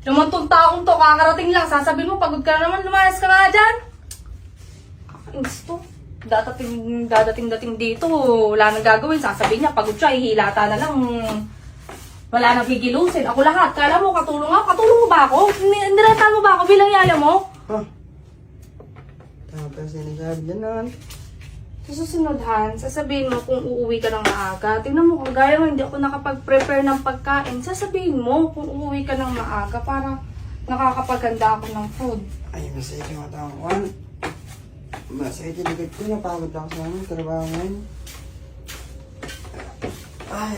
Naman tong taong to, kakarating lang. Sasabihin mo, pagod ka na naman, lumayas ka nga dyan. Kakainis to. Dadating dito, wala nang gagawin. Sasabihin niya, pagod siya, ihilata na lang. Wala nang gigilusin. Ako lahat. Kala mo, katulong ako. Katulong mo ba ako? Niratan mo ba ako bilang yaya mo? Ha? Tama pa sinasabi dyan naman. Sa susunod, Han, sasabihin mo kung uuwi ka ng maaga. Tingnan mo, kung gaya mo, hindi ako nakapag-prepare ng pagkain. Sasabihin mo kung uuwi ka ng maaga para nakakapaganda ako ng food. Ay, masaya yung matawang kuhan. Masaya yung likod ko. Napagod ako sa mga trabaho ngayon. Ay.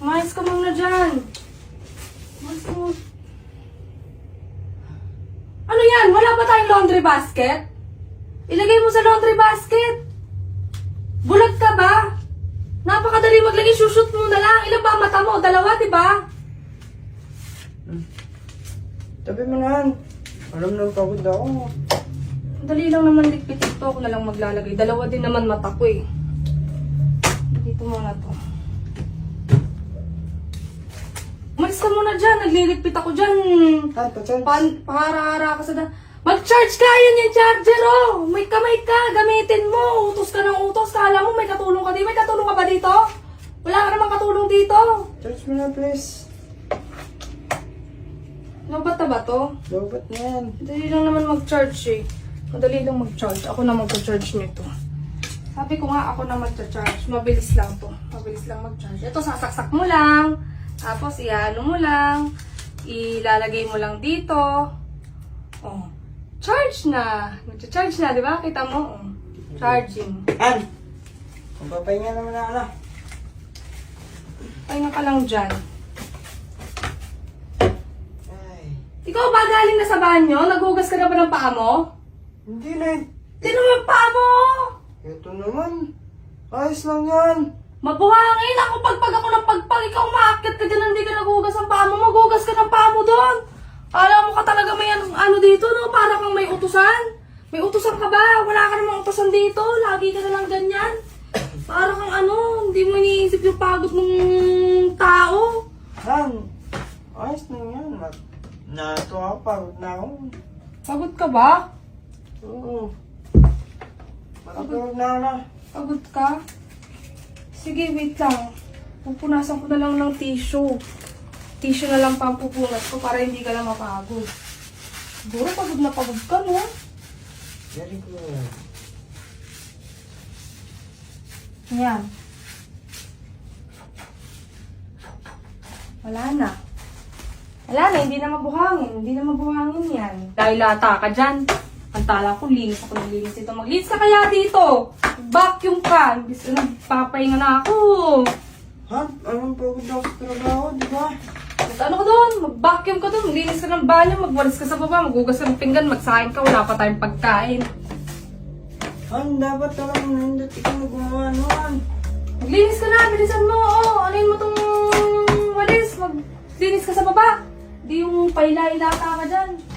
Umayos ka muna dyan. Umayos ka muna. Ano yan? Wala ba tayong laundry basket? Ilagay mo sa laundry basket. Bulag ka ba? Napakadali maglagay. Shoot mo na lang. Ilan ba mata mo? Dalawa, diba? Tabi mo naman. Alam na pagod ako. Dali lang naman likpitin to. Ako na lang maglalagay. Dalawa din naman mata ko eh. Dito muna to. Umalis ka muna dyan. Nagliligpit ako dyan. Ha, pa-charge. Pahara-hara ka sa Mag-charge ka! Yan yung charger, oh! May kamay ka! Gamitin mo! Utos ka ng utos! Kala mo may katulong ka dito? May katulong ka ba dito? Wala ka namang katulong dito! Charge mo na, please. Lobat na ba to? Lobat na yan. Madali lang naman mag-charge eh. Madali lang mag-charge. Ako na mag-charge nito. Sabi ko nga ako na mag-charge. Mabilis lang to. Mabilis lang mag-charge. Ito, sasaksak mo lang. Tapos, iano mo lang. Ilalagay mo lang dito. Oh. Charge na. Nag-charge na, di ba? Kita mo. Oh. Charging. Han! Magpapahinga naman na ala. Pahinga ka lang dyan. Ay. Ikaw ba galing na sa banyo? Naghugas ka na ba ng paa mo? Hindi na. Tignan mo yung paa mo! Ito naman. Ayos lang yan. Mabuhangin! Ako pagpag ako ng pagpag. Ikaw maakyat ka dyan, hindi ka naghugas ng paa mo. Maghugas ka ng paa mo doon. Alam mo ka talaga may ano dito, no? Para kang may utusan. May utusan ka ba? Wala ka namang utusan dito. Lagi ka na lang ganyan. Para kang ano, hindi mo iniisip yung pagod ng tao. Han! Ayos lang yan. Nato ako. Pagod na ako. Pagod ka ba? Oo. Pagod na ala. Pagod ka? Sige, wait lang. Pupunasan ko na lang ng tissue. Tissue na lang pampupunas ko para hindi ka lang mapagod. Siguro pagod na pagod ka, no? Very good. Ayan. Wala na. Wala na, hindi na mabuhangin. Hindi na mabuhangin yan. Dahil lata ka dyan. Ang tala ko, linis ako ng linis dito. Maglinis ka kaya dito. Vacuum ka. Imbis na nagpapahinga na ako. Han? Anong pagod ako sa trabaho, di ba? Ano ka doon? Mag-vacuum ka doon. Maglinis ka ng banyo. Magwalis ka sa baba. Maghugas ka ng pinggan. Magsahin ka. Wala pa tayong pagkain. Han, dapat alam mo na hindi ikaw na gumawa naman. Maglinis ka na. Bilisan mo. Oo, alin mo tong walis. Maglinis ka sa baba. Di yung paila-ilata ka dyan.